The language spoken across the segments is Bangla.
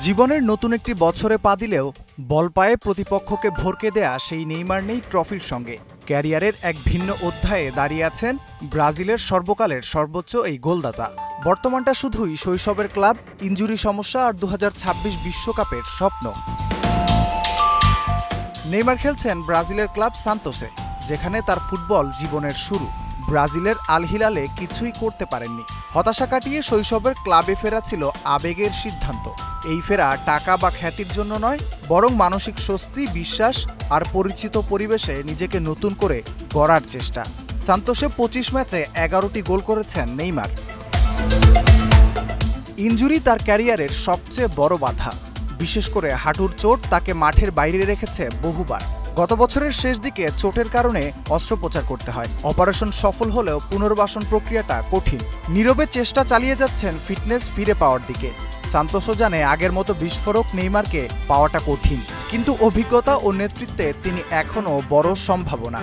জীবনের নতুন একটি বছরে পা দিলেও বল পায়ে প্রতিপক্ষকে ভরকে দেয়া সেই নেইমার নেই ট্রফির সঙ্গে। ক্যারিয়ারের এক ভিন্ন অধ্যায়ে দাঁড়িয়ে আছেন ব্রাজিলের সর্বকালের সর্বোচ্চ এই গোলদাতা। বর্তমানটা শুধুই শৈশবের ক্লাব, ইনজুরি সমস্যা আর 2026 বিশ্বকাপের স্বপ্ন। নেইমার খেলছেন ব্রাজিলের ক্লাব সান্তোসে, যেখানে তার ফুটবল জীবনের শুরু। ব্রাজিলের আল হিলালে কিছুই করতে পারেননি। হতাশা কাটিয়ে শৈশবের ক্লাবে ফেরা ছিল আবেগের সিদ্ধান্ত। এই ফেরা টাকা বা খ্যাতির জন্য নয়, বরং মানসিক স্বস্তি, বিশ্বাস আর পরিচিত পরিবেশে নিজেকে নতুন করে গড়ার চেষ্টা। সান্তোসে 25 ম্যাচে 11টি গোল করেছেন নেইমার। ইনজুরি তার ক্যারিয়ারের সবচেয়ে বড় বাধা। বিশেষ করে হাঁটুর চোট তাকে মাঠের বাইরে রেখেছে বহুবার। গত বছরের শেষ দিকে চোটের কারণে অস্ত্রোপচার করতে হয়। অপারেশন সফল হলেও পুনর্বাসন প্রক্রিয়াটা কঠিন। নীরবে চেষ্টা চালিয়ে যাচ্ছেন ফিটনেস ফিরে পাওয়ার দিকে। সান্তোসও জানে আগের মতো বিস্ফোরক নেইমারকে পাওয়াটা কঠিন, কিন্তু অভিজ্ঞতা ও নেতৃত্বে তিনি এখনও বড় সম্ভাবনা।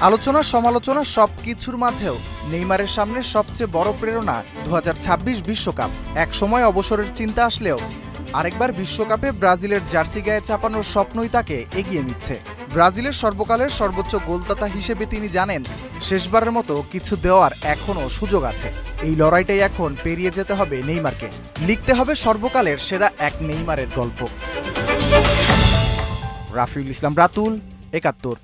আলোচনা সমালোচনা সবকিছুর মাঝেও নেইমারের সামনে সবচেয়ে বড় প্রেরণা 2026 বিশ্বকাপ। এক সময় অবসরের চিন্তা আসলেও আরেকবার বিশ্বকাপে ব্রাজিলের জার্সি গায়ে চাপানোর স্বপ্নই তাকে এগিয়ে নিচ্ছে। ব্রাজিলের সর্বকালের সর্বোচ্চ গোলদাতা হিসেবে তিনি জানেন, শেষবারের মতো কিছু দেওয়ার এখনও সুযোগ আছে। এই লড়াইটাই এখন পেরিয়ে যেতে হবে নেইমারকে। লিখতে হবে সর্বকালের সেরা এক নেইমারের গল্প। রাফিউল ইসলাম রাতুল, ৭১।